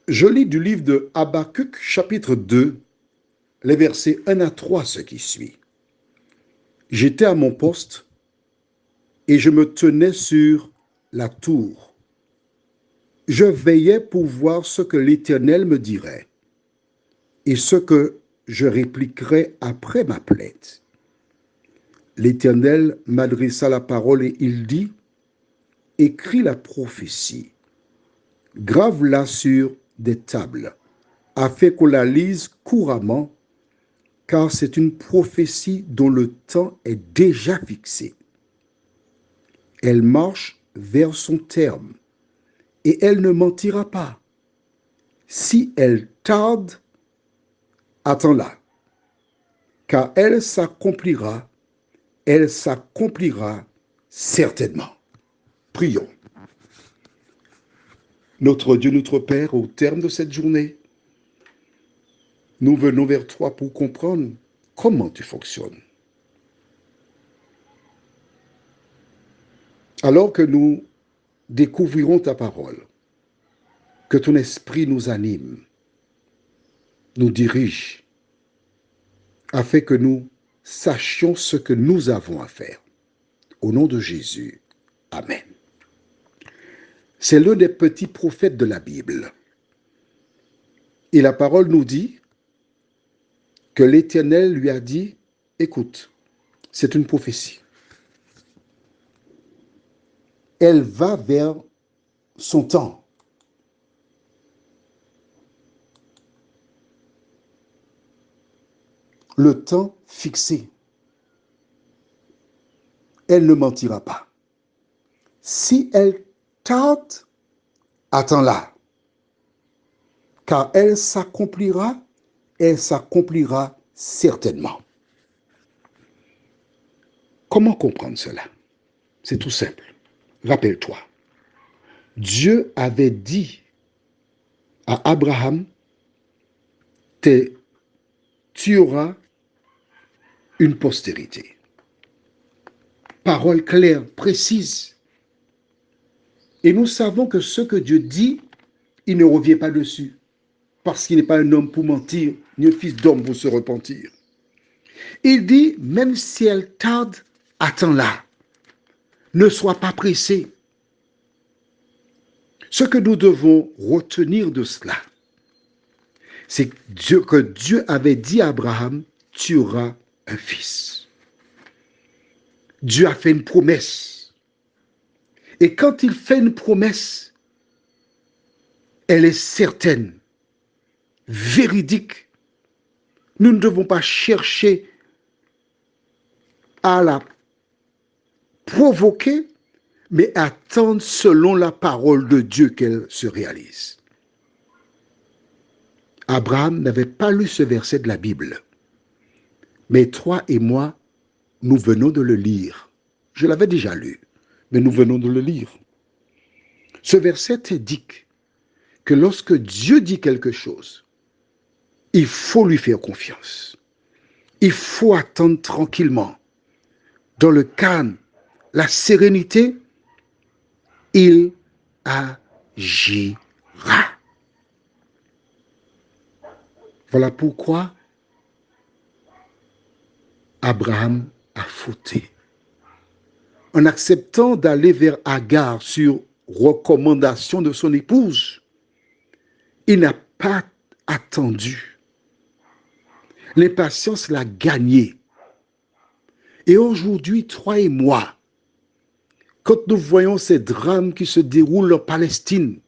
Je lis du livre de Habakkuk, chapitre 2, les versets 1 à 3, ce qui suit. J'étais à mon poste et je me tenais sur la tour. Je veillais pour voir ce que l'Éternel me dirait et ce que je répliquerais après ma plainte. L'Éternel m'adressa la parole et il dit, écris la prophétie, grave-la sur des tables, afin qu'on la lise couramment, car c'est une prophétie dont le temps est déjà fixé. Elle marche vers son terme, et elle ne mentira pas. Si elle tarde, attends-la, car elle s'accomplira certainement. Prions. Notre Dieu, notre Père, au terme de cette journée, nous venons vers toi pour comprendre comment tu fonctionnes. Alors que nous découvrirons ta parole, que ton esprit nous anime, nous dirige, afin que nous sachions ce que nous avons à faire. Au nom de Jésus, Amen. C'est l'un des petits prophètes de la Bible. Et la parole nous dit que l'Éternel lui a dit, écoute, c'est une prophétie. Elle va vers son temps. Le temps fixé. Elle ne mentira pas. Si elle tarde, attends-la, car elle s'accomplira certainement. Comment comprendre cela? C'est tout simple. Rappelle-toi, Dieu avait dit à Abraham, tu auras une postérité. Parole claire, précise. Et nous savons que ce que Dieu dit, il ne revient pas dessus, parce qu'il n'est pas un homme pour mentir, ni un fils d'homme pour se repentir. Il dit, même si elle tarde, attends-la. Ne sois pas pressé. Ce que nous devons retenir de cela, c'est que Dieu avait dit à Abraham, tu auras un fils. Dieu a fait une promesse. Et quand il fait une promesse, elle est certaine, véridique. Nous ne devons pas chercher à la provoquer, mais attendre selon la parole de Dieu qu'elle se réalise. Abraham n'avait pas lu ce verset de la Bible, mais toi et moi, nous venons de le lire. Je l'avais déjà lu, mais nous venons de le lire. Ce verset indique que lorsque Dieu dit quelque chose, il faut lui faire confiance. Il faut attendre tranquillement. Dans le calme, la sérénité, il agira. Voilà pourquoi Abraham a fauté. En acceptant d'aller vers Agar sur recommandation de son épouse, il n'a pas attendu. L'impatience l'a gagné. Et aujourd'hui, toi et moi, quand nous voyons ces drames qui se déroulent en Palestine,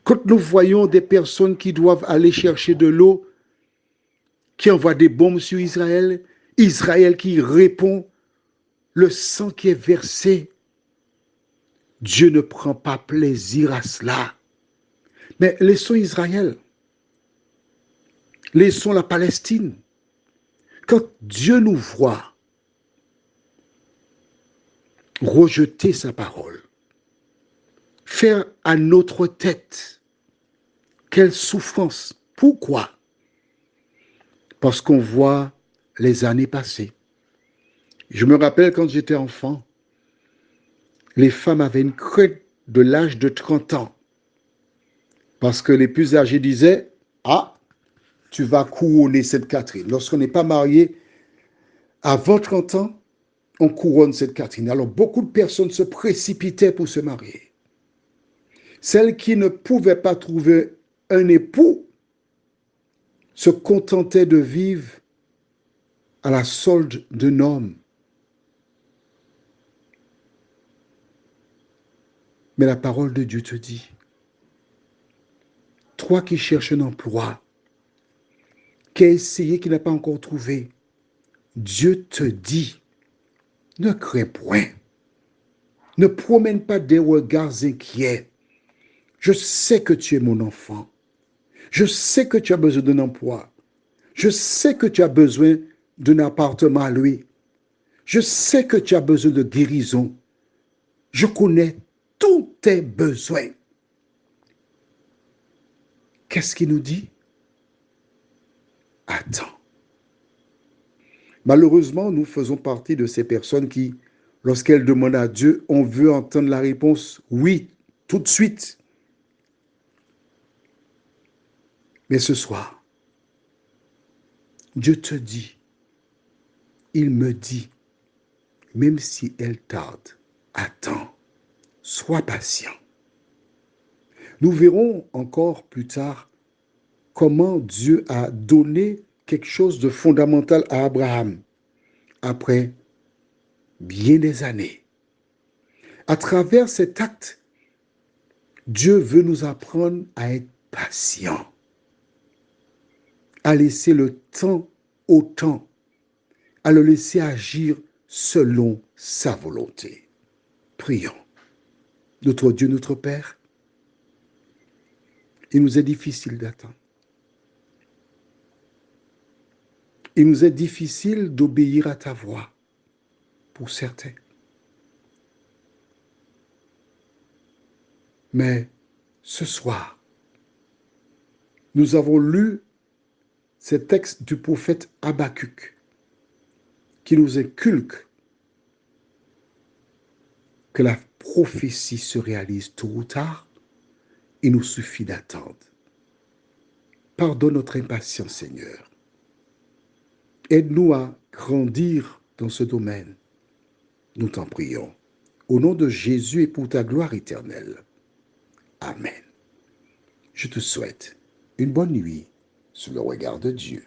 quand nous voyons des personnes qui doivent aller chercher de l'eau, qui envoient des bombes sur Israël, Israël qui répond, le sang qui est versé, Dieu ne prend pas plaisir à cela. Mais laissons Israël, laissons la Palestine. Quand Dieu nous voit rejeter sa parole, faire à notre tête, quelle souffrance. Pourquoi? Parce qu'on voit les années passées. Je me rappelle quand j'étais enfant, les femmes avaient une crainte de l'âge de 30 ans. Parce que les plus âgés disaient, ah, tu vas couronner cette Catherine. Lorsqu'on n'est pas marié, avant 30 ans, on couronne cette Catherine. Alors beaucoup de personnes se précipitaient pour se marier. Celles qui ne pouvaient pas trouver un époux se contentaient de vivre à la solde d'un homme. Mais la parole de Dieu te dit, toi qui cherches un emploi, qui a essayé, qui n'a pas encore trouvé, Dieu te dit, ne crains point, ne promène pas des regards inquiets. Je sais que tu es mon enfant. Je sais que tu as besoin d'un emploi. Je sais que tu as besoin d'un appartement à lui. Je sais que tu as besoin de guérison. Je connais tous tes besoins. Qu'est-ce qu'il nous dit? Attends. Malheureusement, nous faisons partie de ces personnes qui, lorsqu'elles demandent à Dieu, on veut entendre la réponse oui, tout de suite. Mais ce soir, Dieu te dit, il me dit, même si elle tarde, attends, sois patient. Nous verrons encore plus tard comment Dieu a donné quelque chose de fondamental à Abraham après bien des années. À travers cet acte, Dieu veut nous apprendre à être patient, à laisser le temps au temps, à le laisser agir selon sa volonté. Prions. Notre Dieu, notre Père, il nous est difficile d'attendre. Il nous est difficile d'obéir à ta voix, pour certains. Mais ce soir, nous avons lu ces textes du prophète Habakkuk qui nous inculque que la prophétie se réalise tôt ou tard. Il nous suffit d'attendre. Pardonne notre impatience, Seigneur. Aide-nous à grandir dans ce domaine. Nous t'en prions. Au nom de Jésus et pour ta gloire éternelle. Amen. Je te souhaite une bonne nuit sous le regard de Dieu.